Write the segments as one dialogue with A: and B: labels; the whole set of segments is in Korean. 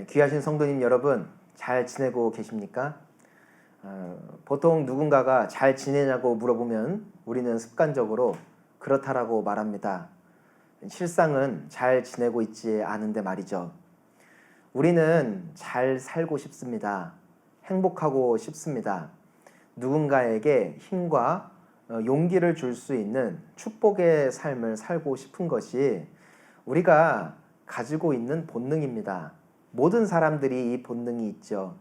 A: 귀하신 성도님 여러분, 잘 지내고 계십니까? 보통 누군가가 잘 지내냐고 물어보면 우리는 습관적으로 그렇다라고 말합니다. 실상은 잘 지내고 있지 않은데 말이죠. 우리는 잘 살고 싶습니다. 행복하고 싶습니다. 누군가에게 힘과 용기를 줄 수 있는 축복의 삶을 살고 싶은 것이 우리가 가지고 있는 본능입니다. 모든 사람들이 이 본능이 있죠.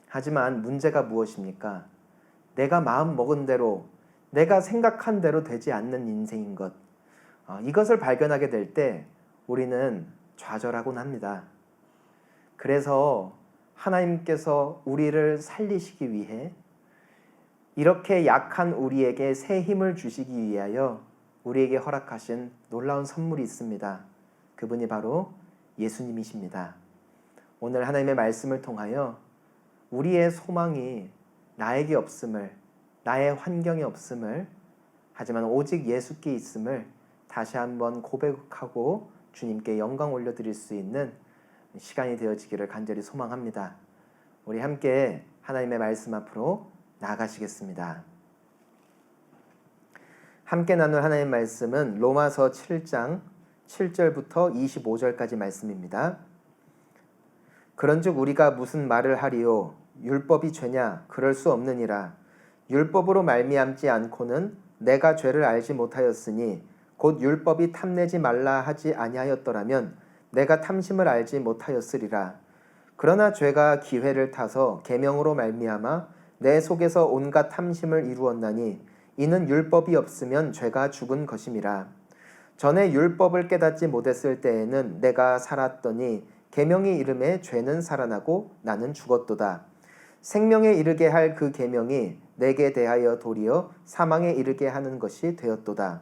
A: 하지만 문제가 무엇입니까? 내가 마음 먹은 대로, 내가 생각한 대로 되지 않는 인생인 것. 이것을 발견하게 될 때 우리는 좌절하곤 합니다. 그래서 하나님께서 우리를 살리시기 위해 이렇게 약한 우리에게 새 힘을 주시기 위하여 우리에게 허락하신 놀라운 선물이 있습니다. 그분이 바로 예수님이십니다. 오늘 하나님의 말씀을 통하여 우리의 소망이 나에게 없음을, 나의 환경에 없음을, 하지만 오직 예수께 있음을 다시 한번 고백하고 주님께 영광 올려드릴 수 있는 시간이 되어지기를 간절히 소망합니다. 우리 함께 하나님의 말씀 앞으로 나아가시겠습니다. 함께 나눌 하나님의 말씀은 로마서 7장 7절부터 25절까지 말씀입니다. 그런즉 우리가 무슨 말을 하리요? 율법이 죄냐? 그럴 수 없느니라. 율법으로 말미암지 않고는 내가 죄를 알지 못하였으니 곧 율법이 탐내지 말라 하지 아니하였더라면 내가 탐심을 알지 못하였으리라. 그러나 죄가 기회를 타서 계명으로 말미암아 내 속에서 온갖 탐심을 이루었나니 이는 율법이 없으면 죄가 죽은 것임이라. 전에 율법을 깨닫지 못했을 때에는 내가 살았더니 계명이 이름에 죄는 살아나고 나는 죽었도다. 생명에 이르게 할 그 계명이 내게 대하여 도리어 사망에 이르게 하는 것이 되었도다.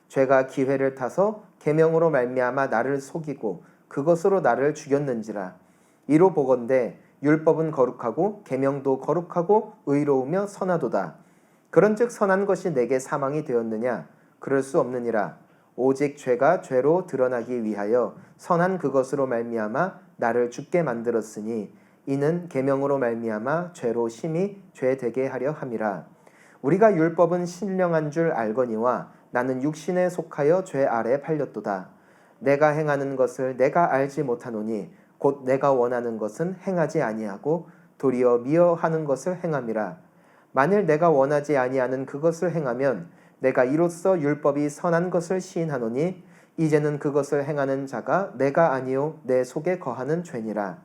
A: 죄가 기회를 타서 계명으로 말미암아 나를 속이고 그것으로 나를 죽였는지라. 이로 보건대 율법은 거룩하고 계명도 거룩하고 의로우며 선하도다. 그런즉 선한 것이 내게 사망이 되었느냐? 그럴 수 없느니라. 오직 죄가 죄로 드러나기 위하여 선한 그것으로 말미암아 나를 죽게 만들었으니 이는 계명으로 말미암아 죄로 심히 죄되게 하려 함이라. 우리가 율법은 신령한 줄 알거니와 나는 육신에 속하여 죄 아래 팔렸도다. 내가 행하는 것을 내가 알지 못하노니 곧 내가 원하는 것은 행하지 아니하고 도리어 미워하는 것을 행함이라. 만일 내가 원하지 아니하는 그것을 행하면 내가 이로써 율법이 선한 것을 시인하노니 이제는 그것을 행하는 자가 내가 아니요 내 속에 거하는 죄니라.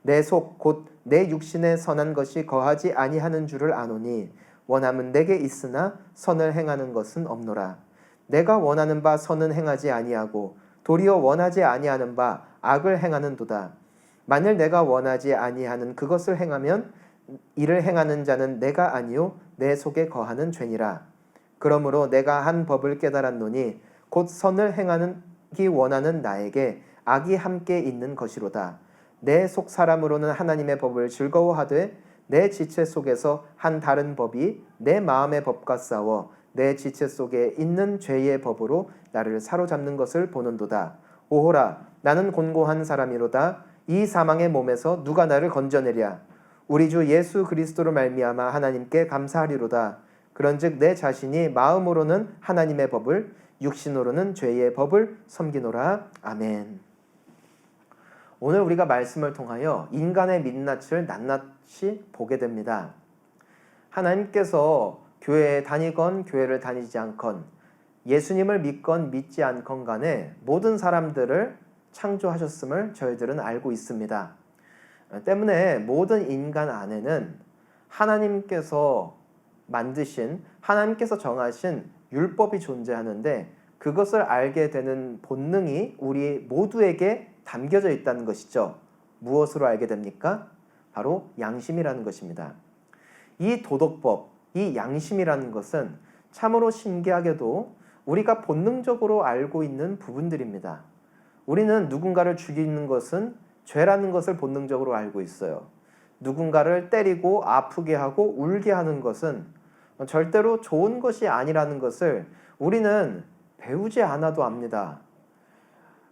A: 내 속 곧 내 육신에 선한 것이 거하지 아니하는 줄을 아노니 원함은 내게 있으나 선을 행하는 것은 없노라. 내가 원하는 바 선은 행하지 아니하고 도리어 원하지 아니하는 바 악을 행하는도다. 만일 내가 원하지 아니하는 그것을 행하면 이를 행하는 자는 내가 아니요 내 속에 거하는 죄니라. 그러므로 내가 한 법을 깨달았노니 곧 선을 행하기 원하는 나에게 악이 함께 있는 것이로다. 내 속 사람으로는 하나님의 법을 즐거워하되 내 지체 속에서 한 다른 법이 내 마음의 법과 싸워 내 지체 속에 있는 죄의 법으로 나를 사로잡는 것을 보는도다. 오호라, 나는 곤고한 사람이로다. 이 사망의 몸에서 누가 나를 건져내랴? 우리 주 예수 그리스도로 말미암아 하나님께 감사하리로다. 그런즉 내 자신이 마음으로는 하나님의 법을, 육신으로는 죄의 법을 섬기노라. 아멘. 오늘 우리가 말씀을 통하여 인간의 민낯을 낱낱이 보게 됩니다. 하나님께서 교회에 다니건 교회를 다니지 않건, 예수님을 믿건 믿지 않건 간에 모든 사람들을 창조하셨음을 저희들은 알고 있습니다. 때문에 모든 인간 안에는 하나님께서 만드신, 하나님께서 정하신 율법이 존재하는데 그것을 알게 되는 본능이 우리 모두에게 담겨져 있다는 것이죠. 무엇으로 알게 됩니까? 바로 양심이라는 것입니다. 이 도덕법, 이 양심이라는 것은 참으로 신기하게도 우리가 본능적으로 알고 있는 부분들입니다. 우리는 누군가를 죽이는 것은 죄라는 것을 본능적으로 알고 있어요. 누군가를 때리고 아프게 하고 울게 하는 것은 절대로 좋은 것이 아니라는 것을 우리는 배우지 않아도 압니다.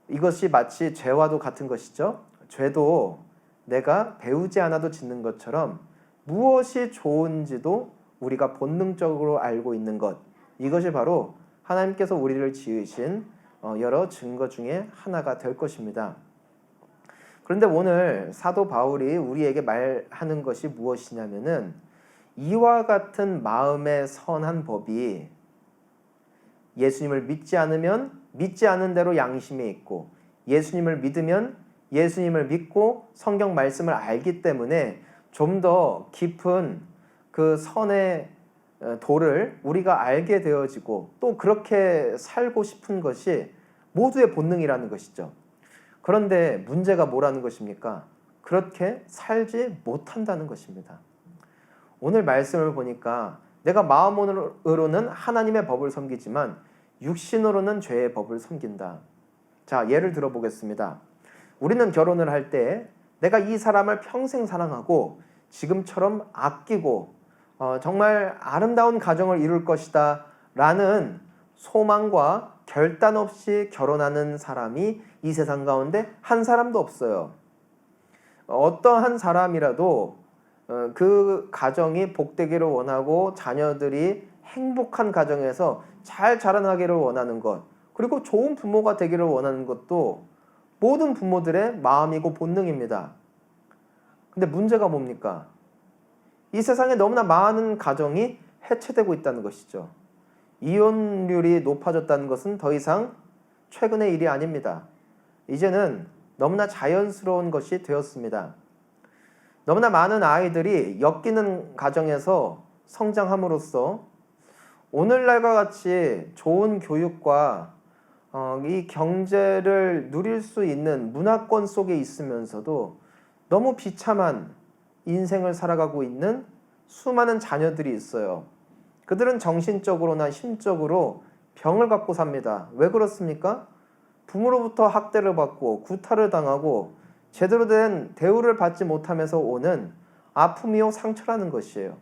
A: 이것이 마치 죄와도 같은 것이죠. 죄도 내가 배우지 않아도 짓는 것처럼 무엇이 좋은지도 우리가 본능적으로 알고 있는 것, 이것이 바로 하나님께서 우리를 지으신 여러 증거 중에 하나가 될 것입니다. 그런데 오늘 사도 바울이 우리에게 말하는 것이 무엇이냐면은 이와 같은 마음의 선한 법이 예수님을 믿지 않으면 믿지 않은 대로 양심에 있고, 예수님을 믿으면 예수님을 믿고 성경 말씀을 알기 때문에 좀 더 깊은 그 선의 도를 우리가 알게 되어지고 또 그렇게 살고 싶은 것이 모두의 본능이라는 것이죠. 그런데 문제가 뭐라는 것입니까? 그렇게 살지 못한다는 것입니다. 오늘 말씀을 보니까 내가 마음으로는 하나님의 법을 섬기지만 육신으로는 죄의 법을 섬긴다. 자, 예를 들어 보겠습니다. 우리는 결혼을 할 때 내가 이 사람을 평생 사랑하고 지금처럼 아끼고 정말 아름다운 가정을 이룰 것이다 라는 소망과 결단 없이 결혼하는 사람이 이 세상 가운데 한 사람도 없어요. 어떠한 사람이라도 그 가정이 복되기를 원하고 자녀들이 행복한 가정에서 잘 자라나기를 원하는 것, 그리고 좋은 부모가 되기를 원하는 것도 모든 부모들의 마음이고 본능입니다. 근데 문제가 뭡니까? 이 세상에 너무나 많은 가정이 해체되고 있다는 것이죠. 이혼율이 높아졌다는 것은 더 이상 최근의 일이 아닙니다. 이제는 너무나 자연스러운 것이 되었습니다. 너무나 많은 아이들이 엮이는 가정에서 성장함으로써 오늘날과 같이 좋은 교육과 이 경제를 누릴 수 있는 문화권 속에 있으면서도 너무 비참한 인생을 살아가고 있는 수많은 자녀들이 있어요. 그들은 정신적으로나 심적으로 병을 갖고 삽니다. 왜 그렇습니까? 부모로부터 학대를 받고 구타를 당하고 제대로 된 대우를 받지 못하면서 오는 아픔이요 상처라는 것이에요.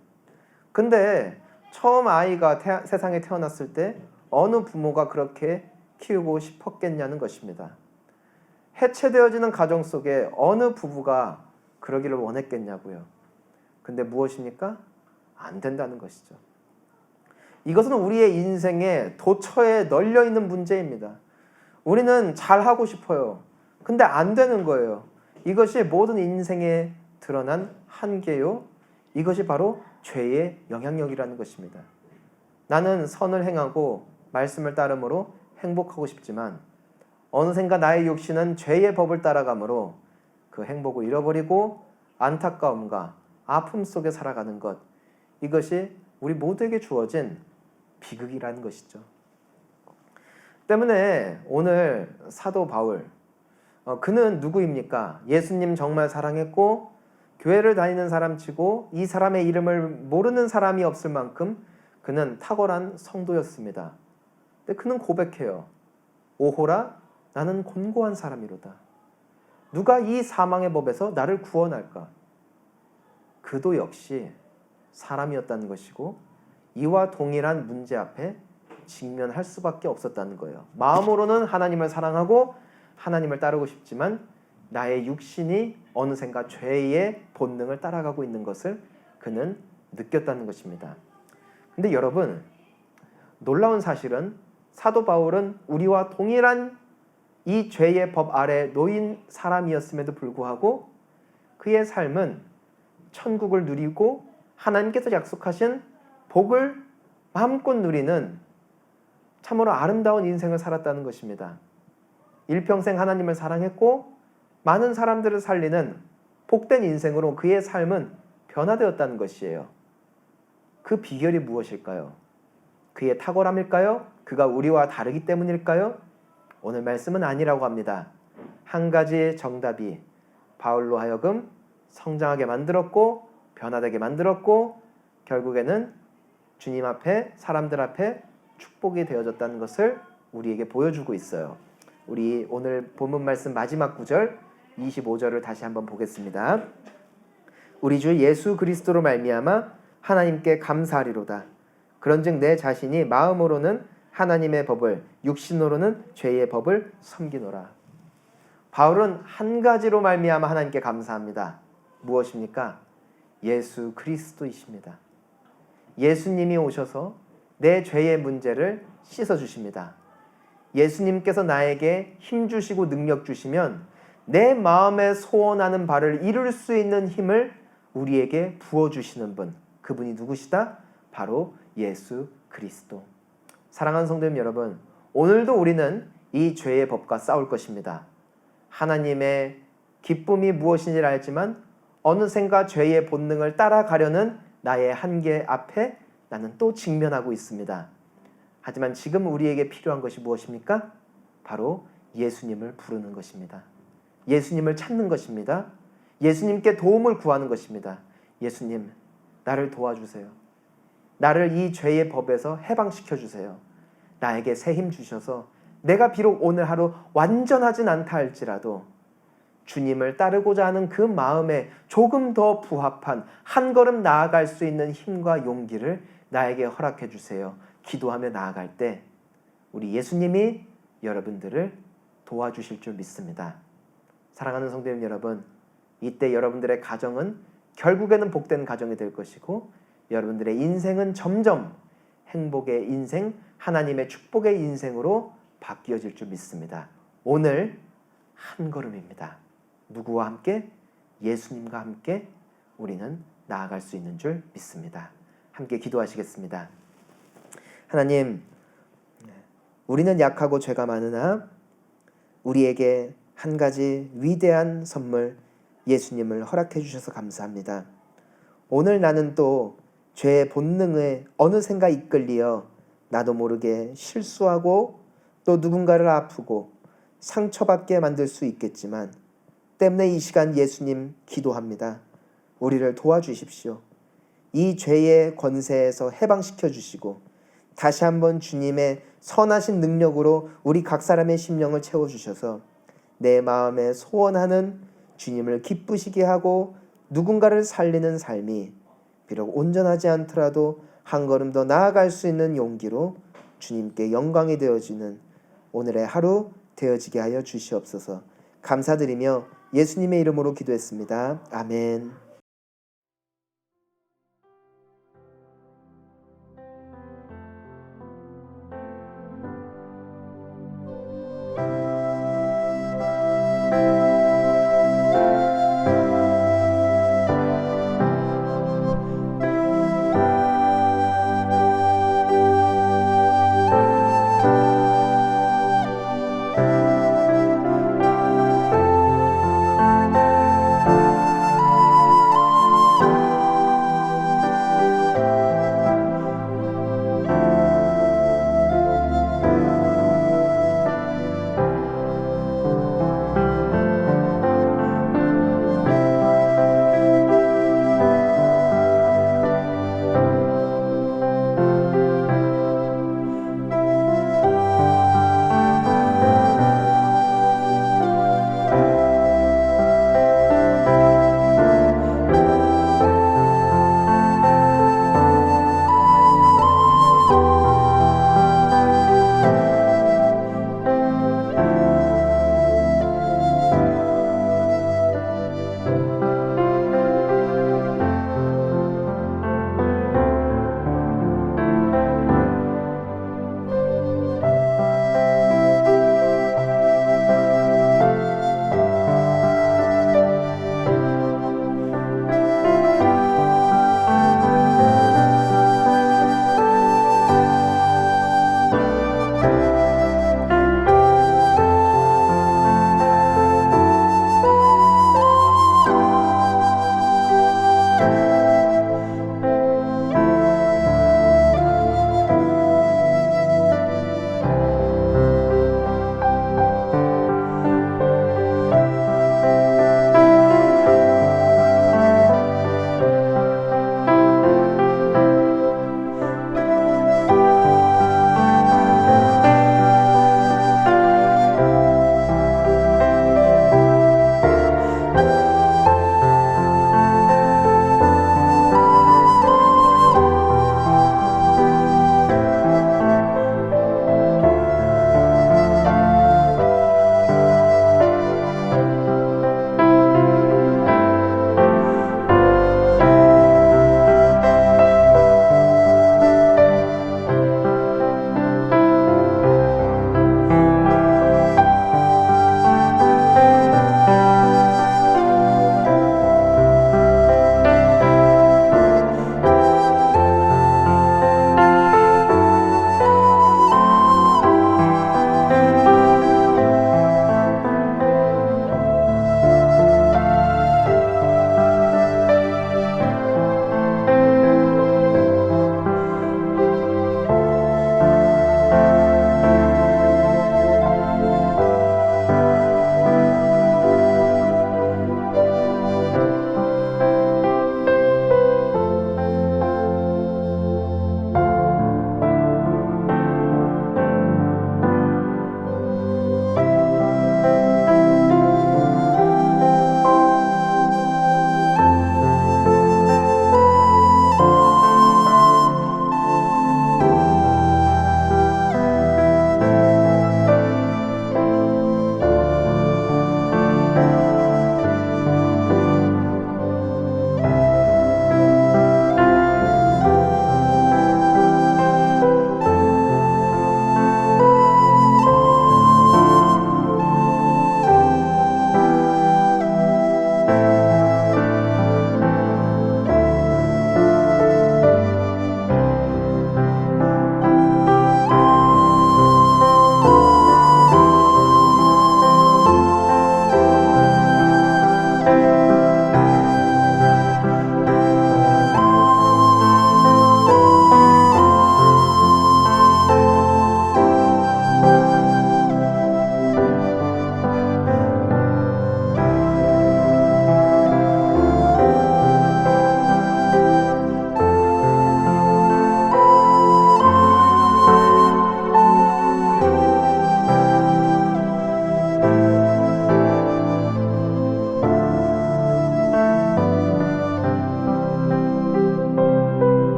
A: 근데 처음 아이가 세상에 태어났을 때 어느 부모가 그렇게 키우고 싶었겠냐는 것입니다. 해체되어지는 가정 속에 어느 부부가 그러기를 원했겠냐고요. 근데 무엇입니까? 안 된다는 것이죠. 이것은 우리의 인생의 도처에 널려있는 문제입니다. 우리는 잘하고 싶어요. 근데 안 되는 거예요. 이것이 모든 인생에 드러난 한계요. 이것이 바로 죄의 영향력이라는 것입니다. 나는 선을 행하고 말씀을 따름으로 행복하고 싶지만 어느샌가 나의 육신은 죄의 법을 따라가므로 그 행복을 잃어버리고 안타까움과 아픔 속에 살아가는 것, 이것이 우리 모두에게 주어진 비극이라는 것이죠. 때문에 오늘 사도 바울, 그는 누구입니까? 예수님 정말 사랑했고 교회를 다니는 사람치고 이 사람의 이름을 모르는 사람이 없을 만큼 그는 탁월한 성도였습니다. 근데 그는 고백해요. 오호라 나는 곤고한 사람이로다. 누가 이 사망의 법에서 나를 구원할까? 그도 역시 사람이었다는 것이고 이와 동일한 문제 앞에 직면할 수밖에 없었다는 거예요. 마음으로는 하나님을 사랑하고 하나님을 따르고 싶지만 나의 육신이 어느샌가 죄의 본능을 따라가고 있는 것을 그는 느꼈다는 것입니다. 근데 여러분, 놀라운 사실은 사도 바울은 우리와 동일한 이 죄의 법 아래 놓인 사람이었음에도 불구하고 그의 삶은 천국을 누리고 하나님께서 약속하신 복을 마음껏 누리는 참으로 아름다운 인생을 살았다는 것입니다. 일평생 하나님을 사랑했고 많은 사람들을 살리는 복된 인생으로 그의 삶은 변화되었다는 것이에요. 그 비결이 무엇일까요? 그의 탁월함일까요? 그가 우리와 다르기 때문일까요? 오늘 말씀은 아니라고 합니다. 한 가지 정답이 바울로 하여금 성장하게 만들었고 변화되게 만들었고 결국에는 주님 앞에 사람들 앞에 축복이 되어졌다는 것을 우리에게 보여주고 있어요. 우리 오늘 본문 말씀 마지막 구절 25절을 다시 한번 보겠습니다. 우리 주 예수 그리스도로 말미암아 하나님께 감사하리로다. 그런즉 내 자신이 마음으로는 하나님의 법을 육신으로는 죄의 법을 섬기노라. 바울은 한 가지로 말미암아 하나님께 감사합니다. 무엇입니까? 예수 그리스도이십니다. 예수님이 오셔서 내 죄의 문제를 씻어주십니다. 예수님께서 나에게 힘 주시고 능력 주시면 내 마음에 소원하는 바를 이룰 수 있는 힘을 우리에게 부어주시는 분, 그분이 누구시다? 바로 예수 그리스도. 사랑하는 성도님 여러분, 오늘도 우리는 이 죄의 법과 싸울 것입니다. 하나님의 기쁨이 무엇인지를 알지만 어느샌가 죄의 본능을 따라가려는 나의 한계 앞에 나는 또 직면하고 있습니다. 하지만 지금 우리에게 필요한 것이 무엇입니까? 바로 예수님을 부르는 것입니다. 예수님을 찾는 것입니다. 예수님께 도움을 구하는 것입니다. 예수님, 나를 도와주세요. 나를 이 죄의 법에서 해방시켜 주세요. 나에게 새 힘 주셔서 내가 비록 오늘 하루 완전하진 않다 할지라도 주님을 따르고자 하는 그 마음에 조금 더 부합한 한 걸음 나아갈 수 있는 힘과 용기를 나에게 허락해 주세요. 기도하며 나아갈 때 우리 예수님이 여러분들을 도와주실 줄 믿습니다. 사랑하는 성도님 여러분, 이때 여러분들의 가정은 결국에는 복된 가정이 될 것이고 여러분들의 인생은 점점 행복의 인생, 하나님의 축복의 인생으로 바뀌어질 줄 믿습니다. 오늘 한 걸음입니다. 누구와 함께? 예수님과 함께 우리는 나아갈 수 있는 줄 믿습니다. 함께 기도하시겠습니다. 하나님, 우리는 약하고 죄가 많으나 우리에게 한 가지 위대한 선물 예수님을 허락해 주셔서 감사합니다. 오늘 나는 또 죄의 본능에 어느샌가 이끌리어 나도 모르게 실수하고 또 누군가를 아프고 상처받게 만들 수 있겠지만 때문에 이 시간 예수님 기도합니다. 우리를 도와주십시오. 이 죄의 권세에서 해방시켜 주시고 다시 한번 주님의 선하신 능력으로 우리 각 사람의 심령을 채워주셔서 내 마음에 소원하는 주님을 기쁘시게 하고 누군가를 살리는 삶이 비록 온전하지 않더라도 한 걸음 더 나아갈 수 있는 용기로 주님께 영광이 되어지는 오늘의 하루 되어지게 하여 주시옵소서. 감사드리며 예수님의 이름으로 기도했습니다. 아멘.